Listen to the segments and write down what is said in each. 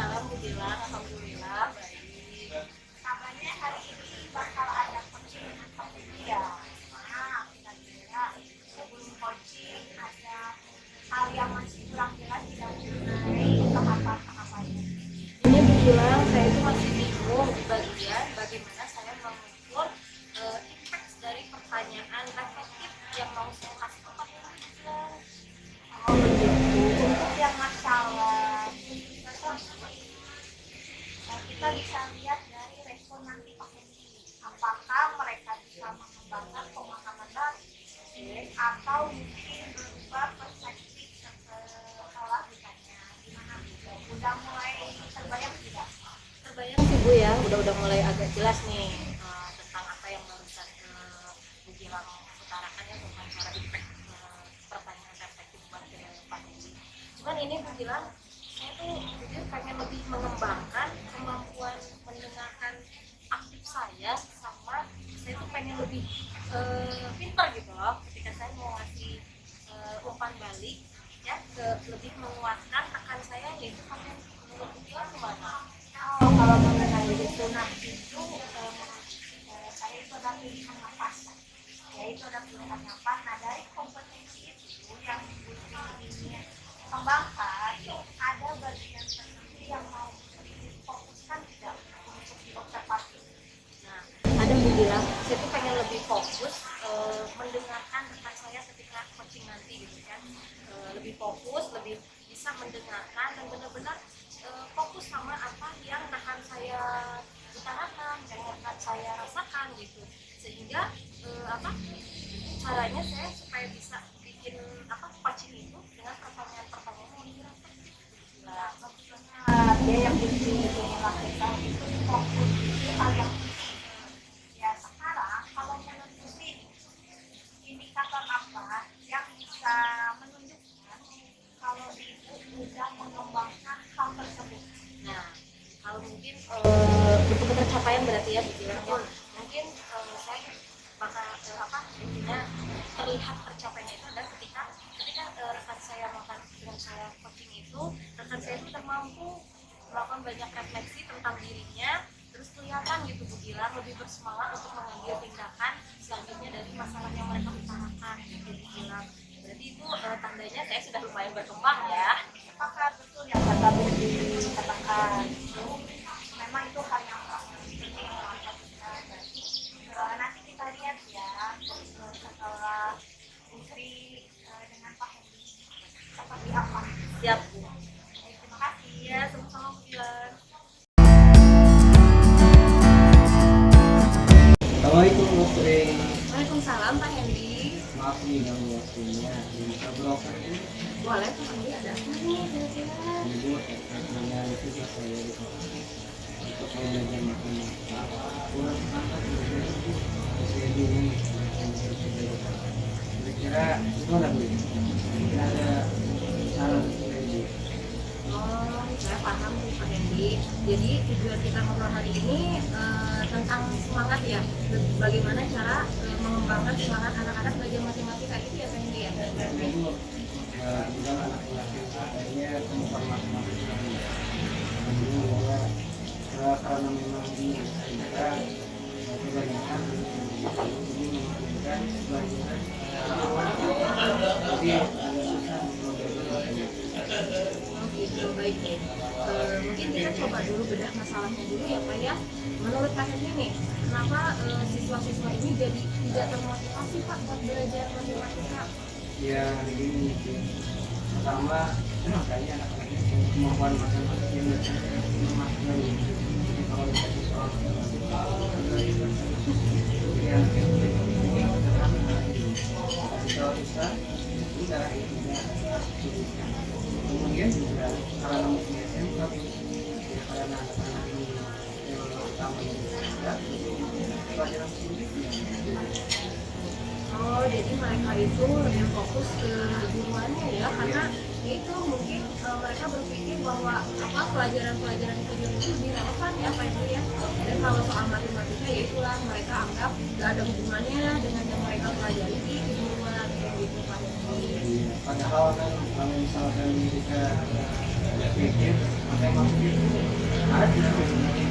Waalaikumsalam Bu Dilan, alhamdulillah baik. Kabarnya hari ini bakal ada coaching atau ya? Nah, kira-kira sebelum coaching ada hal yang masih kurang jelas tidak mengenai tahapan-tahapannya. Ini Bu Dilan, saya itu masih bingung bagian bagaimana saya mengukur impact dari pertanyaan reflektif yang mau saya kasih kepada Bu Dilan. Oh begitu. Untuk yang masalah kita bisa lihat dari respon nanti Pak Hendi. Apakah mereka bisa mengembangkan pemahaman baru atau mungkin berubah perspektif setelah ditanya. Gimana Bu? Udah mulai terbayang tidak? Terbayang sih Bu ya, udah mulai agak jelas nih tentang apa yang barusan Bu Gilang utarakan ya tentang cara impact pertanyaan reflektif buat Pak Hendi. Cuman ini Bu Gilang, saya tuh jujur pengen lebih mengembangkan kemampuan mendengarkan aktif saya, sama saya tuh pengen lebih pintar gitu loh ketika saya mau ngasih umpan balik ya, ke lebih menguatkan rekan saya, yaitu Pak Hendi. Menurut Bu Gilang gimana? Oh, kalau mengenai itu saya itu ada pilihan nafas, yaitu ada pilihan nafas. Nah dari kompetensi itu yang ingin kembangkan, ada bagian tertentu yang mau difokuskan tidak untuk diobservasi. Nah, ada Bu bilang, saya tuh pengen lebih fokus mendengarkan rekan saya ketika coaching nanti gitu kan. Lebih fokus, lebih bisa mendengarkan dan benar-benar fokus sama apa yang rekan saya utarakan, yang rekan saya rasakan gitu. Sehingga caranya saya supaya bisa bikin coaching itu dengan pertanyaan-pertanyaan yang lebih reflektif. Nah, maksudnya dia yang ingin lakukan itu fokus itu hal yang penting. Ya sekarang kalau menentukan indikator apa yang bisa menunjukkan kalau ibu sudah mengembangkan hal tersebut. Nah, kalau mungkin untuk pencapaian berarti ya bilang mungkin saya bakal intinya terlihat tercapainya itu adalah ketika rekan saya melakukan dengan saya coaching itu, rekan saya itu mampu melakukan banyak refleksi tentang dirinya, terus kelihatan gitu Bu Gilang lebih bersemangat untuk mengambil tindakan selanjutnya dari masalah yang mereka utarakan gitu Bu Gilang. Berarti itu tandanya saya sudah lumayan berkembang ya. Apakah betul yang kata Bu dikatakan? Memang itu hal yang penting nanti kita lihat ya setelah Putri dengan Pak Hendi seperti apa. Siap Bu. Terima kasih Ya, sama-sama Bu Gilang. Assalamualaikum Putri. Waalaikumsalam Pak Hendi. Maaf nih ganggu waktunya. Bisa beroper ini? Boleh Pak Hendi, ada apa nih kira-kira? Ibu terkait dengan tugas saya di sekolah untuk belajar matematika. Kurang sepakat dengan ibu. Saya bingung kira-kira gimana Bu? Kira ada saran dari ibu? Oh, saya paham nih Pak Hendi. Jadi tujuan kita ngobrol hari ini tentang semangat ya. Bagaimana cara mengembangkan semangat anak-anak belajar matematika itu ya Pak Hendi ya. Ibu kemudian anak laki katanya tentang matematika. Karena memang di kita kebanyakan ini memungkinkan belajar jadi agak susah Oh gitu, baik nih. Mungkin kita coba dulu bedah masalahnya dulu ya Pak ya. Menurut Pak Hendi nih, kenapa siswa-siswa ini jadi tidak termotivasi Pak buat belajar matematika? ya begini pertama makanya anak-anaknya kemampuan matematika yang memaknai jadi kalau dikasih soal yang kalau bisa itu cara itu kemudian juga karena mungkin SMK karena anak-anak ini yang utama pelajaran selanjutnya. Oh, jadi mereka itu lebih fokus ke guruannya ya, karena itu mungkin mereka berpikir bahwa pelajaran-pelajaran itu lebih relevan ya Pak Hendi ya. Dan kalau soal matematika ya itulah mereka anggap gak ada hubungannya dengan yang mereka pelajari di guruan kayak gitu Pak Hendi. Padahal kan kalau misalkan kita pikir pakai masker itu ada sebenarnya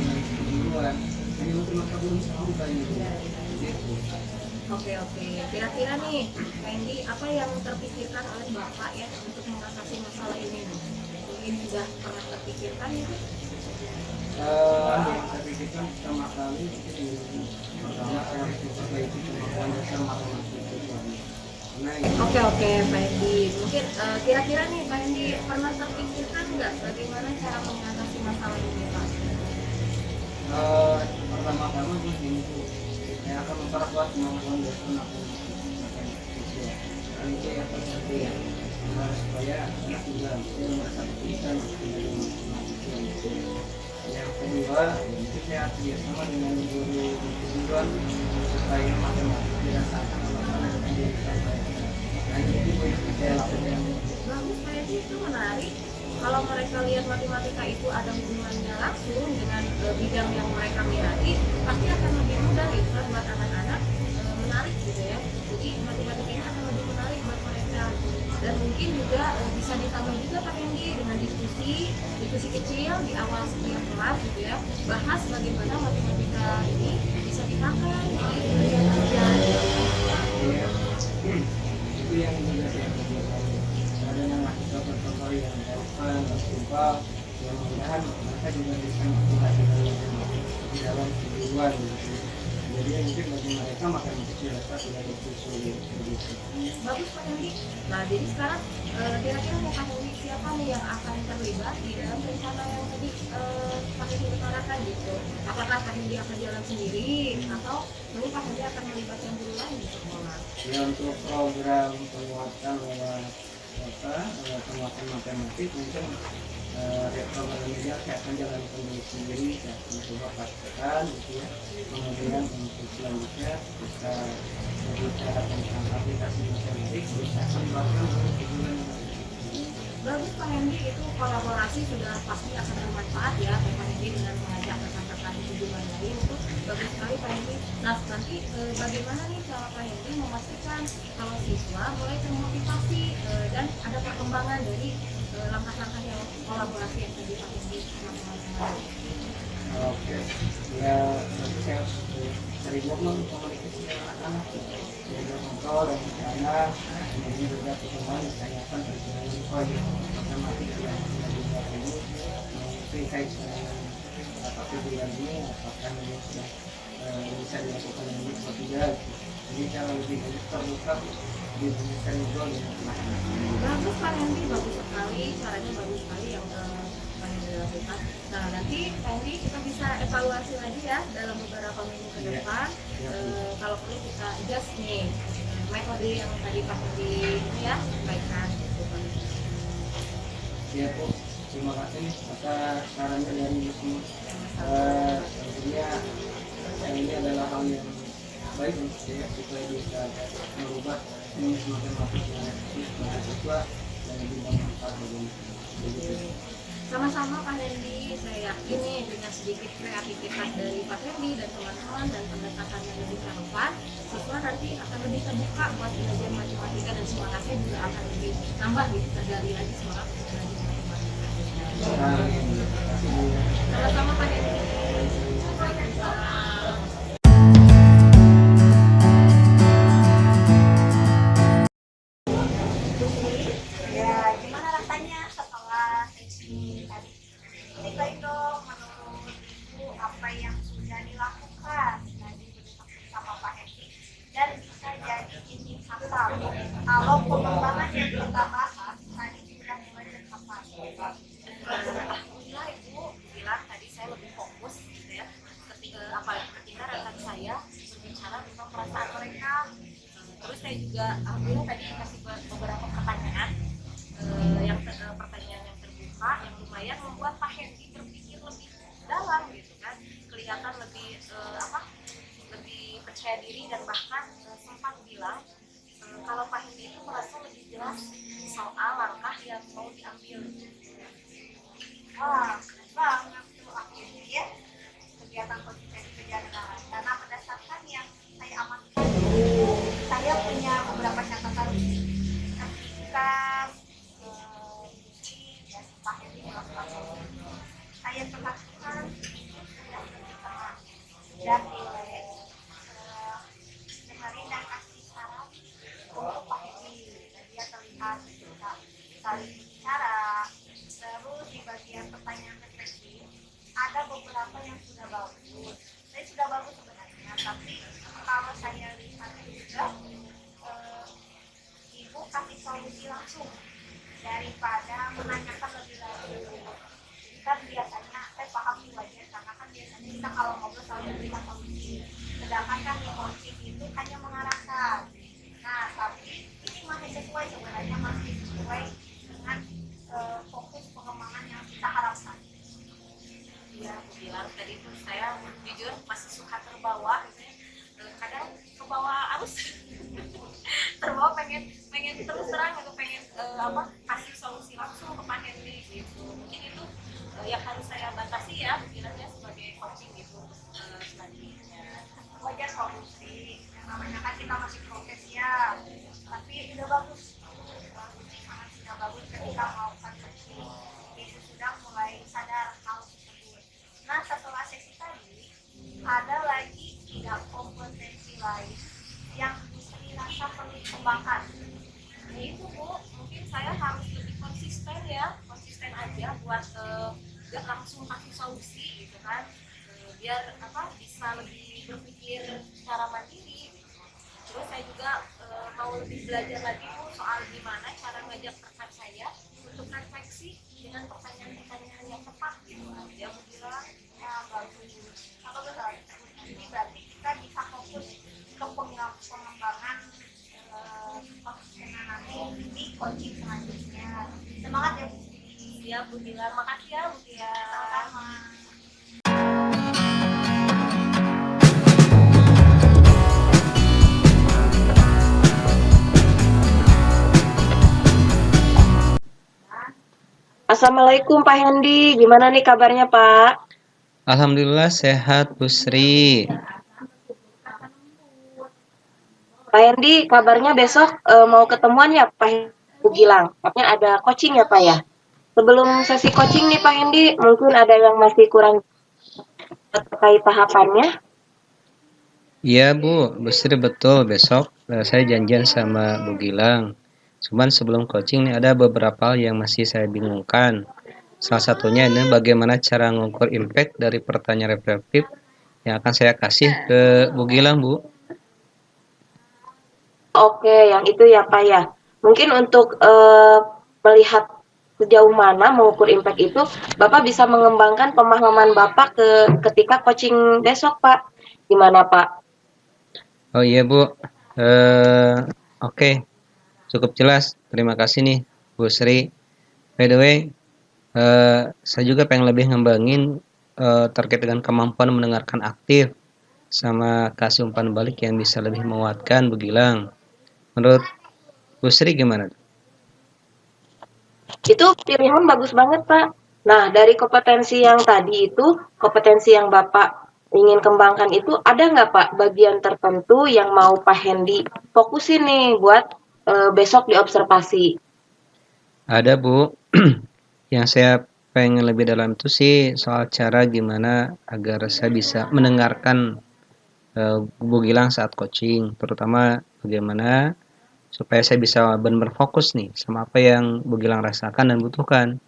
duluan. Hanya untuk masa belum sampai gitu. Oke. Kira-kira nih, Pak Hendy, apa yang terpikirkan oleh Bapak ya untuk mengatasi masalah ini? Mungkin sudah pernah terpikirkan itu? Yang saya pikirkan pertama kali itu pertama saya harus memperbaiki kemampuan dasar matematik itu. Karena ini Oke, Pak Hendy. Mungkin kira-kira nih Pak Hendy pernah terpikirkan nggak bagaimana cara mengatasi masalah ini, Pak? pertama-tama ini tuh saya akan memperkuat kemampuan dasar matematik itu. Dan itu yang penting supaya anak juga bisa merasa bisa dari matematik. Yang kedua itu saya kerjasama dengan guru keguruan supaya matematik dirasakan oleh anak yang disampaikan. Nah itu yang saya lakukan. Bagus, Pak Hendy, itu menarik. Kalau mereka lihat matematika itu ada hubungannya langsung dengan bidang yang mereka minati, pasti akan lebih mudah gitu kan buat anak-anak menarik gitu ya. Jadi matematika ini akan lebih menarik buat mereka. Dan mungkin juga bisa ditambah juga Pak Hendy dengan diskusi kecil di awal setiap kelas gitu ya. Bahas bagaimana matematika ini bisa dipakai di kegiatan kerja. Iya. Itu yang juga saya kerjakan. Ada yang mahasiswa contoh yang relevan dan simpel, yang mudah-mudahan mereka juga bisa mengaplikasikan di dalam kehidupan gitu. Jadi mungkin bagi mereka matematik dirasa tidak begitu sulit begitu. Bagus Pak Hendy. Nah jadi sekarang kira-kira mau Pak Hendy siapa nih yang akan terlibat di dalam rencana yang tadi Pak Hendy utarakan gitu? Apakah Pak Hendy akan jalan sendiri atau mungkin Pak Hendy akan melibatkan guru lain di sekolah? Ya untuk program penguatan lewat penguatan matematik mungkin program ini saya akan jalankan sendiri, saya akan coba praktekkan gitu ya. Kemudian untuk selanjutnya bisa berbicara tentang aplikasi matematik, bisa akan melakukan bulan. Bagus Pak Hendy, itu kolaborasi sudah pasti akan bermanfaat ya Pak Hendy dengan mengajak rekan-rekan di hubungan lain itu bagus sekali Pak Hendy. Nah nanti bagaimana nih cara Pak Hendy memastikan kalau siswa mulai termotivasi dan ada perkembangan dari langkah-langkah yang kolaborasi yang tadi Pak Hendy sama teman-teman. Oke, ya nanti saya harus sering ngomong komunikasi dengan anak-anak, jadi kontrol dan bicara, kemudian juga pertemuan ditanyakan perjalanan proyek matematik yang sudah dibuat ini, terkait dengan apakah bulan ini, apakah ini sudah bisa dilakukan dengan baik atau tidak. Jadi cara lebih terbuka diberikan ngobrol dengan anak-anak. Bagus Pak Hendy, bagus sekali, caranya bagus sekali yang Pak Hendy lakukan. Nah nanti Pak Hendy kita bisa evaluasi lagi ya dalam beberapa minggu ke depan. Kalau perlu kita adjust nih metode yang tadi Pak Hendy ini ya sampaikan gitu Pak Hendy. Ya Bu, terima kasih atas sarannya dari Ibu semua. Tentunya ini adalah hal yang baik untuk saya supaya bisa merubah ini matematik yang efektif bagi siswa dan lebih bermanfaat bagi Sama-sama Pak Hendy, saya yakin nih dengan sedikit kreativitas dari Pak Hendy dan teman-teman dan pendekatan yang lebih relevan, siswa nanti akan lebih terbuka buat belajar matematika dan semangatnya juga akan lebih nambah gitu, tergali lagi semangat untuk belajar matematika. Sama-sama Pak Hendy. Waalaikumsalam. Ya, gimana rasanya setelah sesi tadi? Ceritain dong menurut Ibu apa yang sudah dilakukan tadi bersama Pak Hendy dan bisa jadi indikator kalau pengembangan yang kita bahas tadi sudah mulai tercapai. Alhamdulillah Ibu bilang tadi saya lebih fokus gitu ya ketika rekan saya berbicara tentang perasaan mereka. Terus saya juga alhamdulillah tadi kasih beberapa pertanyaan pertanyaan yang terbuka yang lumayan membuat Pak Hendy berpikir lebih dalam gitu kan, kelihatan lebih lebih percaya diri dan bahkan sempat bilang kalau Pak Hendy itu merasa lebih jelas soal langkah yang mau diambil. Wah, keren banget tuh akhirnya ya kegiatan konstitusi kegiatan karena berdasarkan yang saya amankan saya punya beberapa catatan ketika dan Pak Hendy melakukan beberapa yang sudah bagus. Saya sudah bagus sebenarnya, tapi kalau saya lihat juga ibu kasih solusi langsung daripada menanyakan lebih lanjut. Kan biasanya saya paham nih wajar karena kan biasanya kita kalau ngobrol selalu memberikan solusi. Sedangkan kan di coaching itu hanya mengarahkan. Nah, tapi ini masih sesuai sebenarnya masih sesuai dengan fokus pengembangan yang kita harapkan. Iya, aku bilang tadi tuh saya jujur masih suka terbawa gitu ya. Kadang kebawa arus terbawa pengen terus terang gitu, pengen kasih solusi langsung ke Pak Hendy gitu. Mungkin itu yang harus saya batasi ya bilangnya sebagai coaching gitu selanjutnya. Wajar solusi yang namanya kan kita masih proses ya, tapi udah bagus, sangat sudah bagus ketika melakukan coaching itu sudah mulai sadar hal tersebut. Nah, setelah sesi tadi ada lagi 3 kompetensi lain yang bisa dirasa perlu dikembangkan. Itu Bu, mungkin saya harus lebih konsisten ya, konsisten aja buat gak langsung kasih solusi gitu kan. Biar bisa lebih berpikir secara mandiri gitu. Terus saya juga mau lebih belajar lagi Bu soal gimana cara ngajak rekan saya untuk refleksi dengan pertanyaan-pertanyaan yang tepat gitu. Dia mau bilang Ya, bagus. Kalau betul, ini berarti kita bisa fokus ke pengembangan konsistenan nanti di coaching selanjutnya. Semangat ya Bu. siap Bu Dilan, makasih ya Bu Dilan. Sama-sama. Assalamualaikum Pak Hendy, gimana nih kabarnya Pak? Alhamdulillah sehat Bu Sri. Pak Hendy, kabarnya besok mau ketemuan ya Pak Bu Gilang? Katanya ada coaching ya Pak ya? Sebelum sesi coaching nih Pak Hendy, mungkin ada yang masih kurang terkait tahapannya? Iya Bu Sri betul besok saya janjian sama Bu Gilang. Cuman sebelum coaching nih ada beberapa hal yang masih saya bingungkan. Salah satunya ini bagaimana cara mengukur impact dari pertanyaan reflektif yang akan saya kasih ke Bu Gilang Bu. Oke, yang itu ya Pak ya. Mungkin untuk melihat sejauh mana mengukur impact itu, Bapak bisa mengembangkan pemahaman Bapak ketika coaching besok Pak. Gimana Pak? Oh iya Bu. Oke. Cukup jelas. Terima kasih nih Bu Sri. By the way, saya juga pengen lebih ngembangin terkait dengan kemampuan mendengarkan aktif sama kasih umpan balik yang bisa lebih menguatkan Bu Gilang. Menurut Bu Sri gimana? Itu pilihan bagus banget, Pak. Nah, dari kompetensi yang tadi itu, kompetensi yang Bapak ingin kembangkan itu, ada nggak Pak bagian tertentu yang mau Pak Hendy fokusin nih buat besok di observasi? Ada Bu. Yang saya pengen lebih dalam itu sih soal cara gimana agar saya bisa mendengarkan Bu Gilang saat coaching, terutama bagaimana supaya saya bisa benar-benar fokus nih sama apa yang Bu Gilang rasakan dan butuhkan.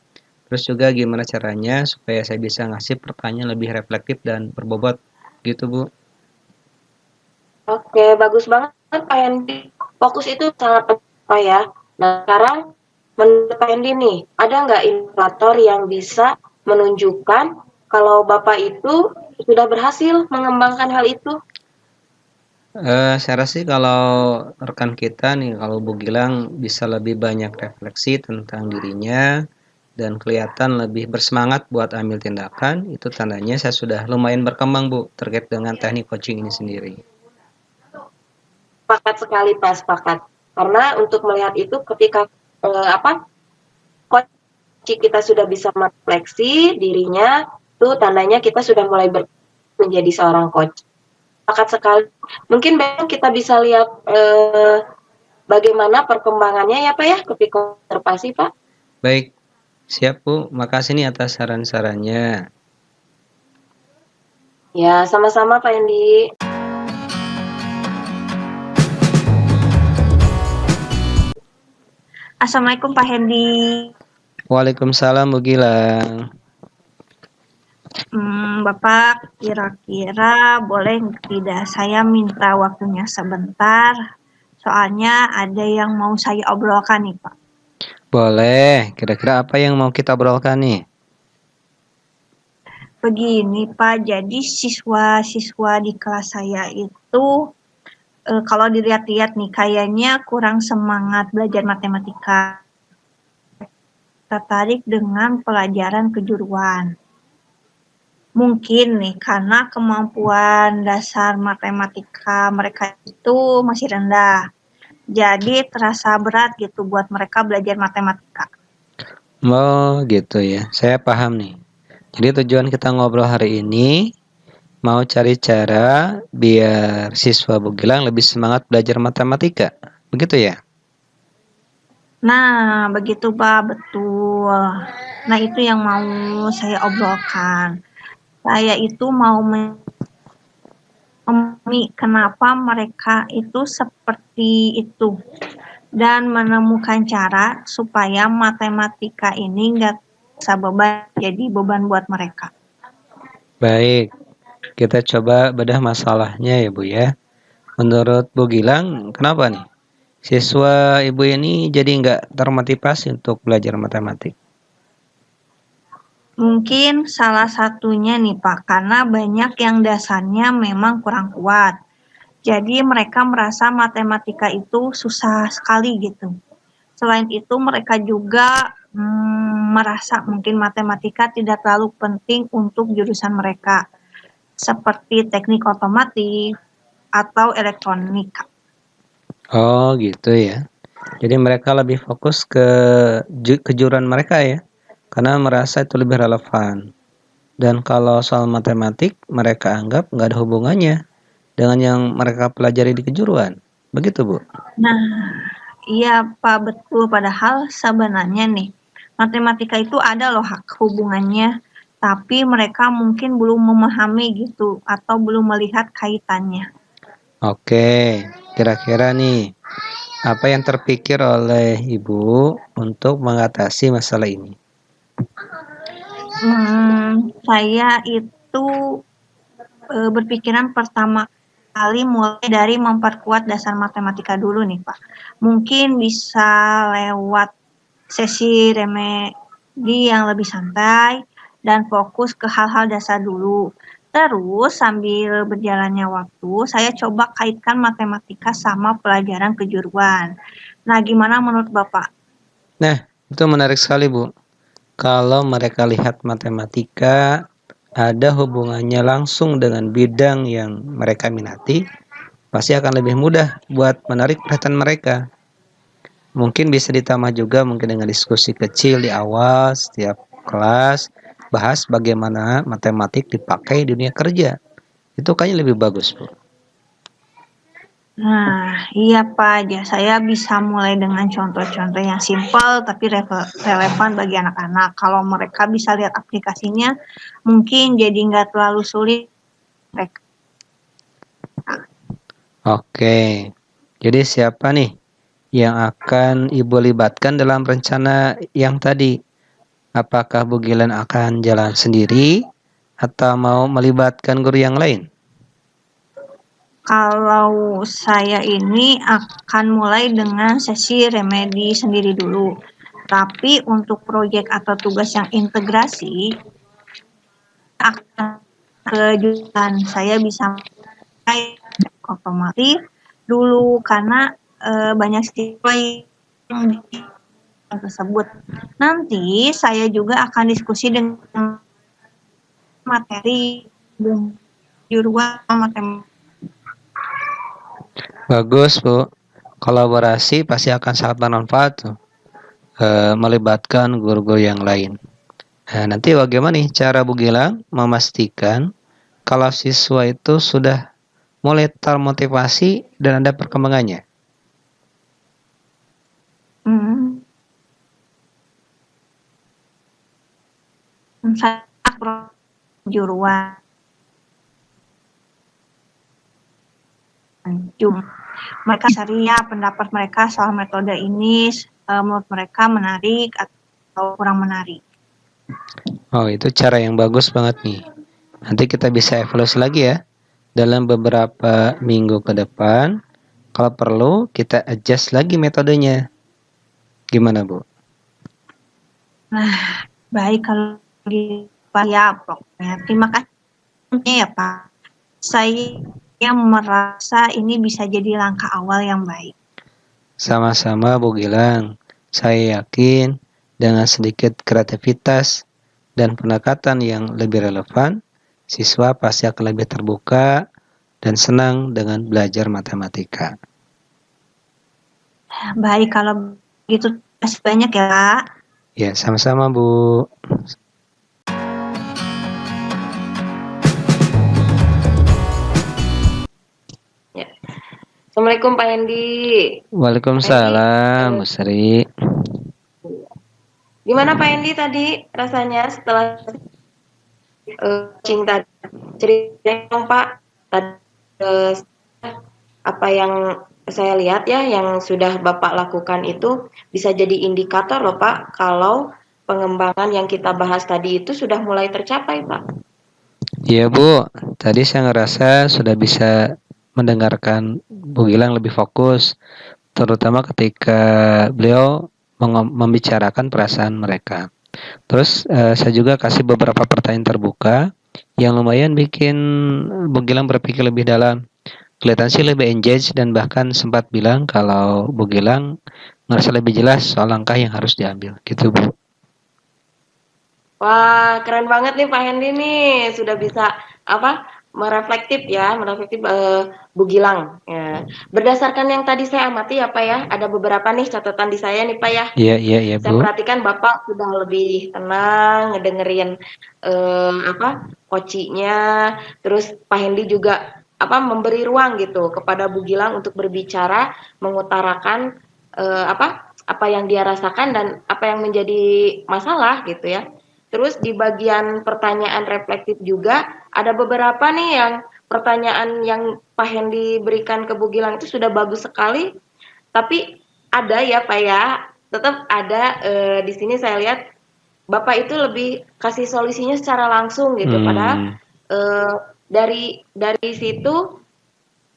Terus juga gimana caranya supaya saya bisa ngasih pertanyaan lebih reflektif dan berbobot gitu Bu. Oke, bagus banget Pak Hendy. Fokus itu sangat penting Pak ya. Nah, sekarang menurut Pak Hendy nih, ada nggak indikator yang bisa menunjukkan kalau Bapak itu sudah berhasil mengembangkan hal itu? Saya rasa sih kalau rekan kita nih, kalau Bu Gilang bisa lebih banyak refleksi tentang dirinya dan kelihatan lebih bersemangat buat ambil tindakan, itu tandanya saya sudah lumayan berkembang Bu terkait dengan teknik coaching ini sendiri. Sepakat sekali Pak, sepakat. Karena untuk melihat itu ketika coach kita sudah bisa merefleksi dirinya, itu tandanya kita sudah mulai menjadi seorang coach. Sepakat sekali. Mungkin besok kita bisa lihat bagaimana perkembangannya ya Pak ya ketika observasi Pak. Baik, siap Bu. Makasih nih atas saran-sarannya. Ya, sama-sama Pak Hendy. Assalamualaikum Pak Hendy. Waalaikumsalam Bu Gilang. Bapak kira-kira boleh tidak saya minta waktunya sebentar? Soalnya ada yang mau saya obrolkan nih, Pak. Boleh, kira-kira apa yang mau kita obrolkan nih? Begini, Pak, jadi siswa-siswa di kelas saya itu kalau dilihat-lihat nih kayaknya kurang semangat belajar matematika. Tertarik dengan pelajaran kejuruan. Mungkin nih karena kemampuan dasar matematika mereka itu masih rendah. Jadi terasa berat gitu buat mereka belajar matematika. Oh, gitu ya. Saya paham nih. Jadi tujuan kita ngobrol hari ini mau cari cara biar siswa Bugilang lebih semangat belajar matematika. Begitu ya? Nah, begitu Pak, betul. Nah, itu yang mau saya obrolkan. Saya itu mau memahami kenapa mereka itu seperti itu dan menemukan cara supaya matematika ini nggak jadi beban buat mereka. Baik, kita coba bedah masalahnya ya Bu ya. Menurut Bu Gilang, kenapa nih? Siswa Ibu ini jadi nggak termotivasi untuk belajar matematik. Mungkin salah satunya nih Pak, karena banyak yang dasarnya memang kurang kuat. Jadi mereka merasa matematika itu susah sekali gitu. Selain itu mereka juga merasa mungkin matematika tidak terlalu penting untuk jurusan mereka, seperti teknik otomotif atau elektronika. Oh gitu ya. Jadi mereka lebih fokus ke kejuruan mereka ya. Karena merasa itu lebih relevan. Dan kalau soal matematik, mereka anggap nggak ada hubungannya dengan yang mereka pelajari di kejuruan. Begitu, Bu? Nah, iya Pak, betul. Padahal sebenarnya nih, matematika itu ada loh hubungannya, tapi mereka mungkin belum memahami gitu atau belum melihat kaitannya. Oke, kira-kira nih, apa yang terpikir oleh Ibu untuk mengatasi masalah ini? Saya itu berpikiran pertama kali mulai dari memperkuat dasar matematika dulu nih Pak. Mungkin bisa lewat sesi remedi yang lebih santai dan fokus ke hal-hal dasar dulu. Terus sambil berjalannya waktu, saya coba kaitkan matematika sama pelajaran kejuruan. Nah, gimana menurut Bapak? Nah, itu menarik sekali, Bu. Kalau mereka lihat matematika ada hubungannya langsung dengan bidang yang mereka minati, pasti akan lebih mudah buat menarik perhatian mereka. Mungkin bisa ditambah juga mungkin dengan diskusi kecil di awal setiap kelas, bahas bagaimana matematik dipakai di dunia kerja. Itu kayaknya lebih bagus, Bu. Nah, iya Pak, ya saya bisa mulai dengan contoh-contoh yang simpel tapi relevan bagi anak-anak. Kalau mereka bisa lihat aplikasinya, mungkin jadi nggak terlalu sulit mereka. Oke. Jadi siapa nih yang akan Ibu libatkan dalam rencana yang tadi? Apakah Bu Gilan akan jalan sendiri atau mau melibatkan guru yang lain? Kalau saya ini akan mulai dengan sesi remedi sendiri dulu. Tapi untuk proyek atau tugas yang integrasi akan ke jurusan saya bisa mulai otomotif dulu karena banyak siswa yang di tersebut. Nanti saya juga akan diskusi dengan materi juruan matematika. Bagus, Bu. Kolaborasi pasti akan sangat bermanfaat tuh. Melibatkan guru-guru yang lain. Nah, nanti bagaimana nih cara Bu Gilang memastikan kalau siswa itu sudah mulai termotivasi dan ada perkembangannya? Saya juruan mereka cari ya pendapat mereka soal metode ini menurut mereka menarik atau kurang menarik. Oh, itu cara yang bagus banget nih. Nanti kita bisa evaluasi lagi ya dalam beberapa minggu ke depan. Kalau perlu kita adjust lagi metodenya. Gimana Bu? Nah, baik kalau gitu Pak ya, pokoknya terima kasih ya Pak. Saya merasa ini bisa jadi langkah awal yang baik. Sama-sama Bu Gilang. Saya yakin dengan sedikit kreativitas dan pendekatan yang lebih relevan, siswa pasti akan lebih terbuka dan senang dengan belajar matematika. Baik kalau begitu, terima kasih banyak ya Pak. Ya, sama-sama Bu. Assalamualaikum Pak Hendi. Waalaikumsalam Bu Sri. Gimana Pak Hendi tadi rasanya setelah coaching tadi? Ceritain dong Pak. Tadi apa yang saya lihat ya, yang sudah Bapak lakukan itu bisa jadi indikator loh Pak, kalau pengembangan yang kita bahas tadi itu sudah mulai tercapai Pak. Iya Bu, tadi saya ngerasa sudah bisa mendengarkan Bu Gilang lebih fokus, terutama ketika beliau membicarakan perasaan mereka. Terus saya juga kasih beberapa pertanyaan terbuka yang lumayan bikin Bu Gilang berpikir lebih dalam. Kelihatan sih lebih engage dan bahkan sempat bilang kalau Bu Gilang ngerasa lebih jelas soal langkah yang harus diambil. Gitu Bu. Wah, keren banget nih Pak Hendi nih, sudah bisa mereflektif Bu Gilang. Ya. Berdasarkan yang tadi saya amati ya Pak ya, ada beberapa nih catatan di saya nih Pak ya. Iya Saya Bu. perhatikan Bapak sudah lebih tenang ngedengerin coachingnya, terus Pak Hendi juga memberi ruang gitu kepada Bu Gilang untuk berbicara, mengutarakan apa yang dia rasakan dan apa yang menjadi masalah gitu ya. Terus di bagian pertanyaan reflektif juga ada beberapa nih yang pertanyaan yang Pak Hendi berikan ke Bu Gilang itu sudah bagus sekali. Tapi ada ya Pak ya, tetap ada di sini saya lihat Bapak itu lebih kasih solusinya secara langsung gitu. Padahal dari situ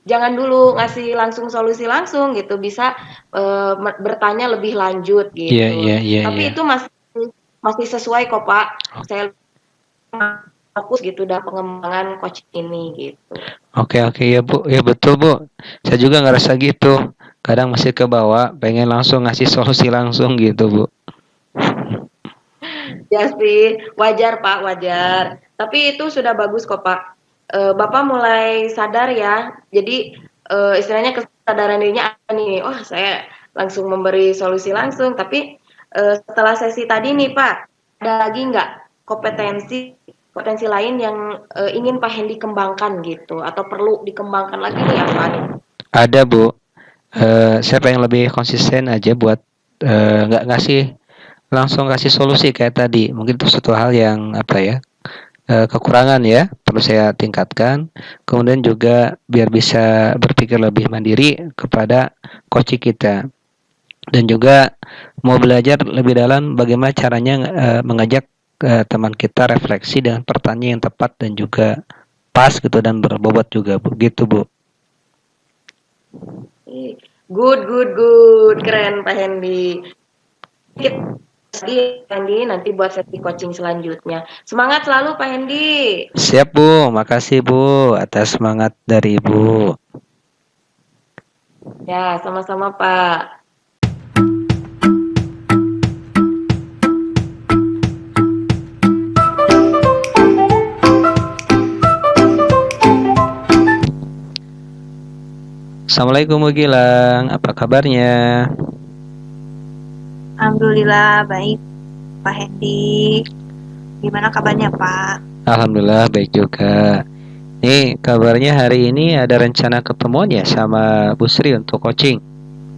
jangan dulu ngasih langsung solusi langsung gitu, bisa bertanya lebih lanjut gitu. Tapi itu masih sesuai kok Pak. Saya fokus gitu dalam pengembangan coaching ini gitu. Oke ya Bu, ya betul Bu. Saya juga ngerasa gitu. Kadang masih ke bawah, pengen langsung ngasih solusi langsung gitu Bu. Ya sih, wajar Pak, wajar. Tapi itu sudah bagus kok Pak. Bapak mulai sadar ya. Jadi istilahnya kesadaran dirinya ada nih. Oh saya langsung memberi solusi langsung. Tapi setelah sesi tadi nih Pak, ada lagi nggak kompetensi lain yang ingin Pak Hendi kembangkan gitu, atau perlu dikembangkan lagi nih apa nih? Ada Bu, saya pengen lebih konsisten aja buat nggak langsung kasih solusi kayak tadi. Mungkin itu suatu hal yang kekurangan ya, perlu saya tingkatkan. Kemudian juga biar bisa berpikir lebih mandiri kepada coach kita. Dan juga mau belajar lebih dalam bagaimana caranya mengajak teman kita refleksi dengan pertanyaan yang tepat dan juga pas gitu dan berbobot juga begitu Bu. Good, keren Pak Hendi. Nanti buat sesi coaching selanjutnya. Semangat selalu Pak Hendi. Siap Bu, makasih Bu atas semangat dari Ibu. Ya, sama-sama Pak. Assalamualaikum Bu Gilang, apa kabarnya? Alhamdulillah baik Pak Hendi. Gimana kabarnya Pak? Alhamdulillah baik juga. Nih kabarnya hari ini ada rencana ketemuan ya sama Bu Sri untuk coaching.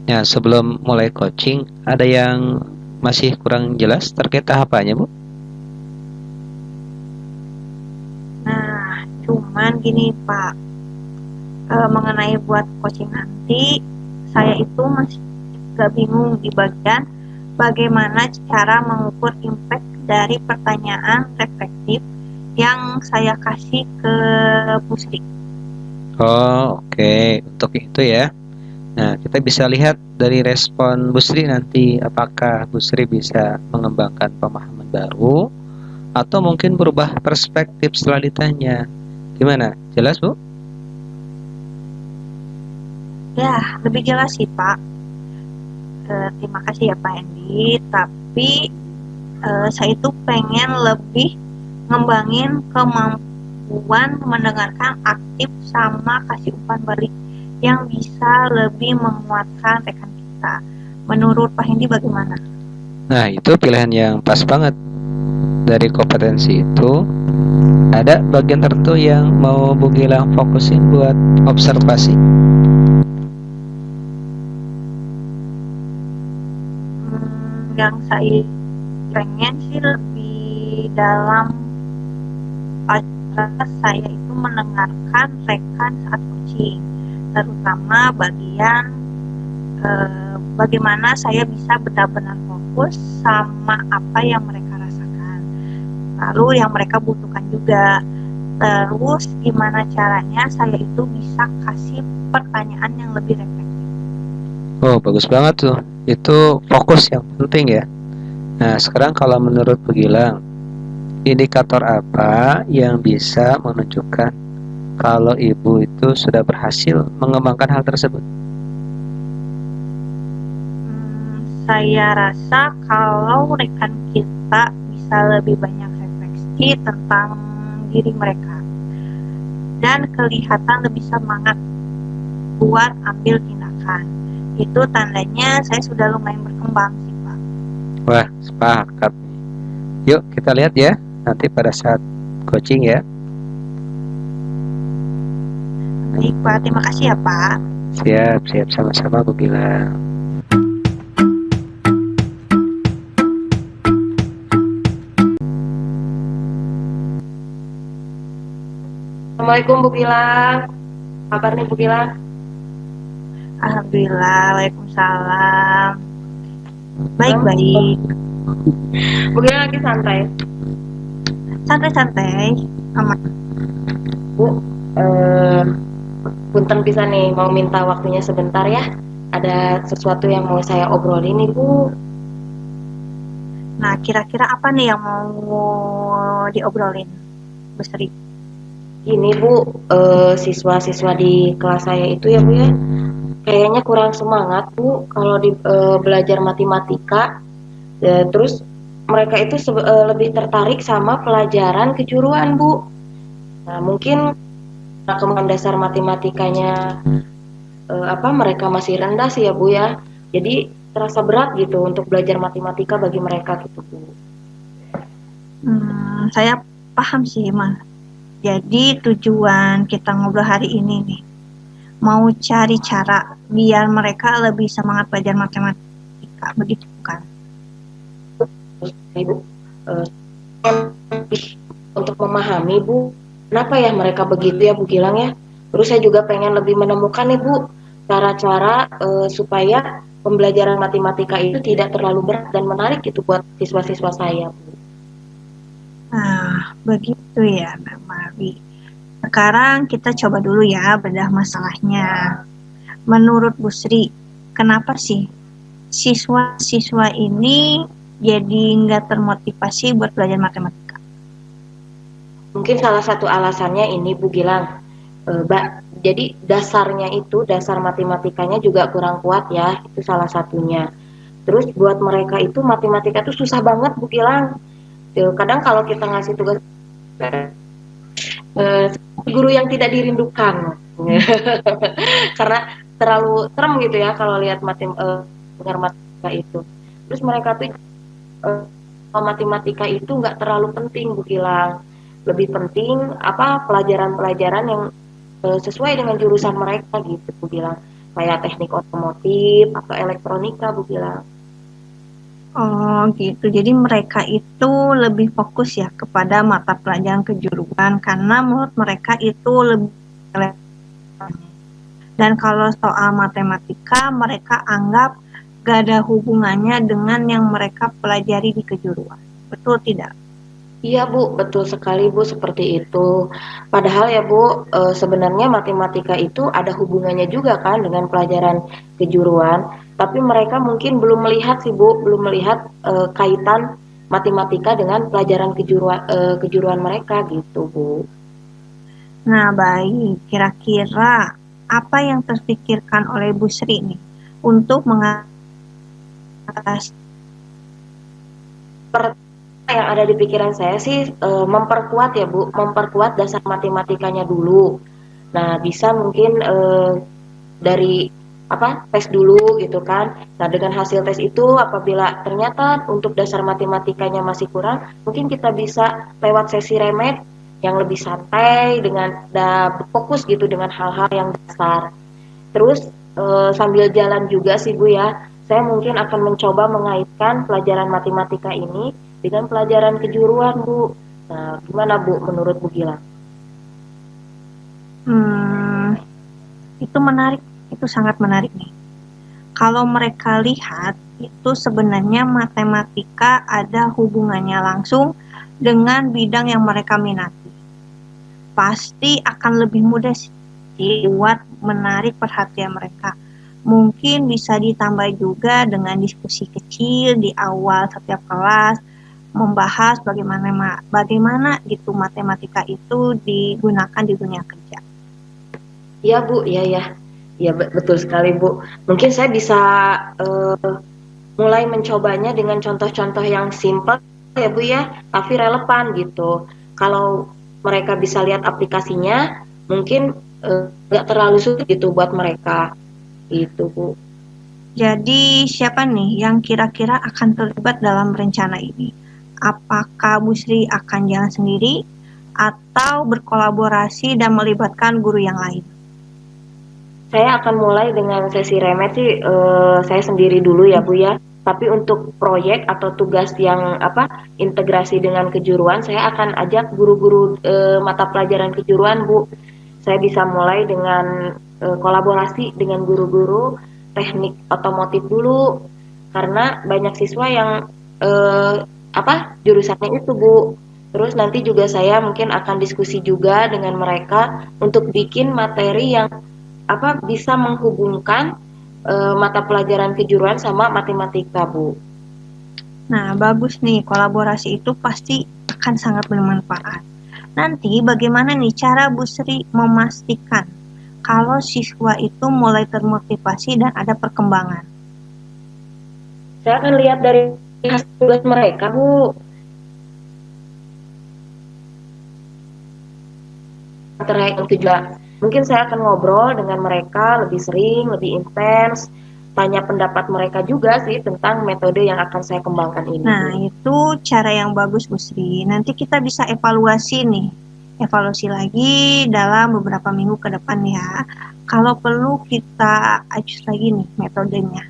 Ya sebelum mulai coaching ada yang masih kurang jelas terkait tahapannya Bu? Nah cuman gini Pak, mengenai buat coaching nanti saya itu masih agak bingung di bagian bagaimana cara mengukur impact dari pertanyaan reflektif yang saya kasih ke Pusri. Oh, oke. Untuk itu ya. Nah, kita bisa lihat dari respon Bu Sri nanti apakah Bu Sri bisa mengembangkan pemahaman baru atau mungkin berubah perspektif setelah ditanya. Gimana? Jelas, Bu? Ya, lebih jelas sih Pak. Terima kasih ya Pak Hendy. Tapi saya itu pengen lebih ngembangin kemampuan mendengarkan aktif sama kasih umpan balik yang bisa lebih menguatkan rekan kita. Menurut Pak Hendy bagaimana? Nah, itu pilihan yang pas banget. Dari kompetensi itu, ada bagian tertentu yang mau Bu Gilang fokusin buat observasi? Yang saya pengen sih lebih dalam acara saya itu mendengarkan rekan saat coaching, terutama bagian bagaimana saya bisa benar-benar fokus sama apa yang mereka rasakan, lalu yang mereka butuhkan juga. Terus gimana caranya saya itu bisa kasih pertanyaan yang lebih reflektif. Oh, bagus banget tuh. Itu fokus yang penting ya. Nah, sekarang kalau menurut Bu Gilang, indikator apa yang bisa menunjukkan kalau ibu itu sudah berhasil mengembangkan hal tersebut? Saya rasa kalau rekan kita bisa lebih banyak refleksi tentang diri mereka dan kelihatan lebih semangat buat ambil tindakan, itu tandanya saya sudah lumayan berkembang sih Pak. Wah, sepakat. Yuk kita lihat ya nanti pada saat coaching ya. Baik Pak, terima kasih ya Pak. Siap sama-sama Bu Gilang. Assalamualaikum Bu Gilang. Kabar nih Bu Gilang? Alhamdulillah, waalaikumsalam. Baik. Bu Gilang lagi santai. Santai-santai, aman. Bu, punten bisa nih mau minta waktunya sebentar ya. Ada sesuatu yang mau saya obrolin nih Bu. Nah, kira-kira apa nih yang mau diobrolin, Bu Sri? Gini Bu, siswa-siswa di kelas saya itu ya Bu ya, kayaknya kurang semangat Bu kalau di belajar matematika. Terus mereka itu lebih tertarik sama pelajaran kejuruan Bu. Nah, mungkin rekaman dasar matematikanya mereka masih rendah sih ya Bu ya. Jadi terasa berat gitu untuk belajar matematika bagi mereka gitu Bu. Saya paham sih Mas. Jadi tujuan kita ngobrol hari ini nih, mau cari cara biar mereka lebih semangat belajar matematika, begitu kan? Ibu, untuk memahami Bu, kenapa ya mereka begitu ya Bu Gilang ya. Terus saya juga pengen lebih menemukan nih Bu, cara-cara supaya pembelajaran matematika itu tidak terlalu berat dan menarik gitu buat siswa-siswa saya Bu. Nah, begitu ya Mbak Mari. Sekarang kita coba dulu ya bedah masalahnya. Menurut Bu Sri, kenapa sih siswa-siswa ini jadi nggak termotivasi buat belajar matematika? Mungkin salah satu alasannya ini Bu Gilang, jadi dasarnya itu, dasar matematikanya juga kurang kuat ya, itu salah satunya. Terus buat mereka itu matematika itu susah banget Bu Gilang. Kadang kalau kita ngasih tugas guru yang tidak dirindukan karena terlalu serem gitu ya kalau lihat dengar matematika itu. Terus mereka tuh matematika itu nggak terlalu penting Bu Gilang, lebih penting pelajaran-pelajaran yang sesuai dengan jurusan mereka gitu Bu Gilang, kayak teknik otomotif atau elektronika Bu Gilang. Oh gitu, jadi mereka itu lebih fokus ya kepada mata pelajaran kejuruan karena menurut mereka itu lebih relevan. Dan kalau soal matematika mereka anggap gak ada hubungannya dengan yang mereka pelajari di kejuruan. Betul tidak? Iya Bu, betul sekali Bu, seperti itu. Padahal ya Bu, sebenarnya matematika itu ada hubungannya juga kan dengan pelajaran kejuruan, tapi mereka mungkin belum melihat sih Bu, belum melihat kaitan matematika dengan pelajaran kejuruan mereka gitu Bu. Nah, baik. Kira-kira apa yang terpikirkan oleh Bu Sri nih untuk mengatasi Pertama yang ada di pikiran saya sih memperkuat ya Bu, memperkuat dasar matematikanya dulu. Nah, bisa mungkin dari tes dulu gitu kan. Nah, dengan hasil tes itu apabila ternyata untuk dasar matematikanya masih kurang, mungkin kita bisa lewat sesi remed yang lebih santai dengan fokus gitu dengan hal-hal yang dasar. Terus sambil jalan juga sih Bu ya, saya mungkin akan mencoba mengaitkan pelajaran matematika ini dengan pelajaran kejuruan Bu. Nah, gimana Bu menurut Bu Gilang? itu menarik, itu sangat menarik nih. Kalau mereka lihat, itu sebenarnya matematika ada hubungannya langsung dengan bidang yang mereka minati. Pasti akan lebih mudah sih buat menarik perhatian mereka. Mungkin bisa ditambah juga dengan diskusi kecil di awal setiap kelas, membahas bagaimana gitu matematika itu digunakan di dunia kerja. Iya Bu, iya ya. Iya betul sekali Bu. Mungkin saya bisa mulai mencobanya dengan contoh-contoh yang simpel ya Bu ya, tapi relevan gitu. Kalau mereka bisa lihat aplikasinya, mungkin nggak terlalu sulit gitu buat mereka. Gitu Bu. Jadi siapa nih yang kira-kira akan terlibat dalam rencana ini? Apakah Bu Sri akan jalan sendiri atau berkolaborasi dan melibatkan guru yang lain? Saya akan mulai dengan sesi remed sih saya sendiri dulu ya Bu ya. Tapi untuk proyek atau tugas yang integrasi dengan kejuruan, saya akan ajak guru-guru mata pelajaran kejuruan Bu. Saya bisa mulai dengan kolaborasi dengan guru-guru teknik otomotif dulu, karena banyak siswa yang jurusannya itu Bu. Terus nanti juga saya mungkin akan diskusi juga dengan mereka untuk bikin materi yang bisa menghubungkan mata pelajaran kejuruan sama matematika Bu. Nah, bagus nih, kolaborasi itu pasti akan sangat bermanfaat. Nanti bagaimana nih cara Bu Sri memastikan kalau siswa itu mulai termotivasi dan ada perkembangan? Saya akan lihat dari hasil tugas mereka Bu. Terkait juga, mungkin saya akan ngobrol dengan mereka lebih sering, lebih intens, tanya pendapat mereka juga sih tentang metode yang akan saya kembangkan ini. Nah, itu cara yang bagus Bu Sri. Nanti kita bisa evaluasi nih. Evaluasi lagi dalam beberapa minggu ke depan ya. Kalau perlu kita adjust lagi nih metodenya.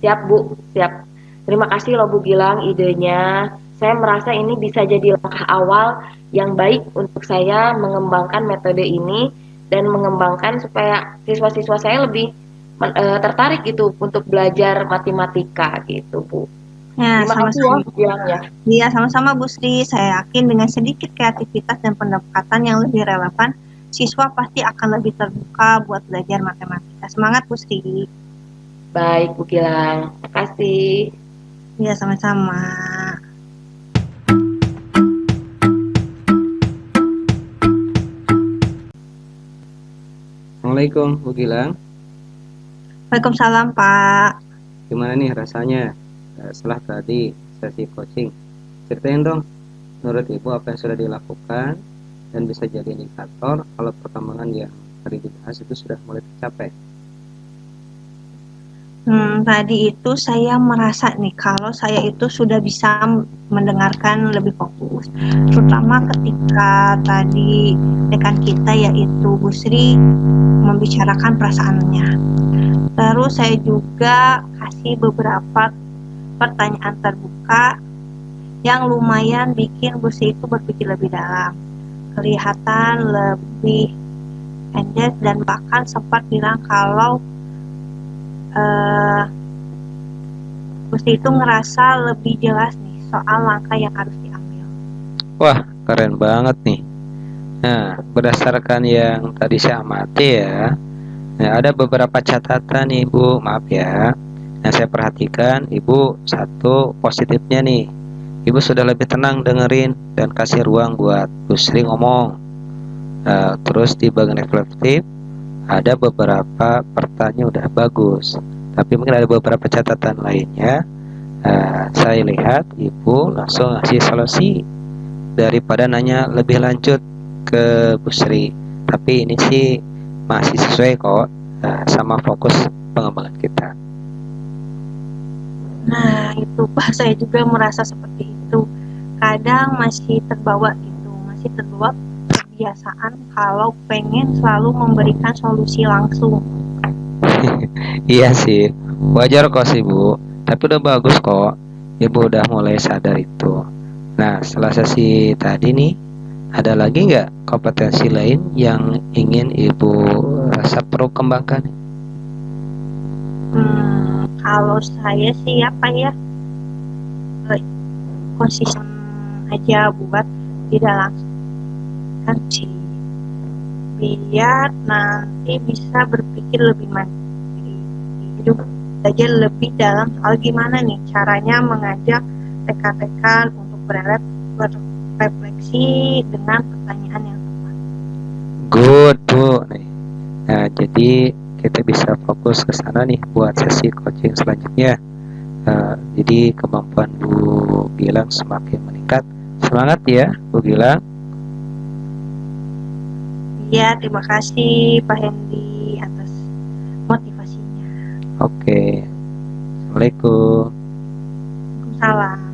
Siap Bu, siap. Terima kasih loh Bu Gilang idenya. Saya merasa ini bisa jadi langkah awal yang baik untuk saya mengembangkan metode ini dan mengembangkan supaya siswa-siswa saya lebih tertarik gitu untuk belajar matematika gitu Bu. Ya, Terima kasih ya Bu Gilang ya. Iya, sama-sama Bu Sri. Saya yakin dengan sedikit kreativitas dan pendekatan yang lebih relevan, siswa pasti akan lebih terbuka buat belajar matematika. Semangat Bu Sri. Baik Bu Gilang, terima kasih. Iya, sama-sama. Assalamualaikum Bu Gilang. Waalaikumsalam Pak. Gimana nih rasanya setelah tadi sesi coaching? Ceritain dong, menurut Ibu apa yang sudah dilakukan dan bisa jadi indikator kalau perkembangan yang tadi dibahas itu sudah mulai tercapai. Tadi itu saya merasa nih kalau saya itu sudah bisa mendengarkan lebih fokus, terutama ketika tadi rekan kita yaitu Bu Sri membicarakan perasaannya. Terus saya juga kasih beberapa pertanyaan terbuka yang lumayan bikin Bu Sri itu berpikir lebih dalam, kelihatan lebih pendek dan bahkan sempat bilang kalau Bu Sri itu ngerasa lebih jelas nih soal langkah yang harus diambil. Wah, keren banget nih. Nah, berdasarkan yang tadi saya amati ya, nah, ada beberapa catatan nih Ibu, maaf ya. Yang saya perhatikan, Ibu satu positifnya nih, Ibu sudah lebih tenang dengerin dan kasih ruang buat Bu Sri ngomong. Terus di bagian reflektif, ada beberapa pertanyaan udah bagus, tapi mungkin ada beberapa catatan lainnya. Saya lihat Ibu langsung ngasih solusi daripada nanya lebih lanjut ke Bu Sri. Tapi ini sih masih sesuai kok sama fokus pengembangan kita. Nah, itu Pak, saya juga merasa seperti itu. Kadang masih terbawa kebiasaan kalau pengen selalu memberikan solusi langsung. Iya sih, wajar kok sih Bu. Tapi udah bagus kok, Ibu udah mulai sadar itu. Nah, setelah sesi tadi nih, ada lagi nggak kompetensi lain yang ingin Ibu rasa perlu kembangkan? Kalau saya sih apa ya, konsisten aja buat tidak langsung kan sih, biar nanti bisa berpikir lebih mandiri, hidup aja lebih dalam hal gimana nih caranya mengajak rekan-rekan untuk berefleksi dengan pertanyaan yang tepat. Good Bu. Nah, jadi kita bisa fokus ke sana nih buat sesi coaching selanjutnya. Jadi kemampuan Bu Gilang semakin meningkat. Semangat ya Bu Gilang. Ya, terima kasih Pak Hendy atas motivasinya. Oke. Assalamualaikum. Waalaikumsalam.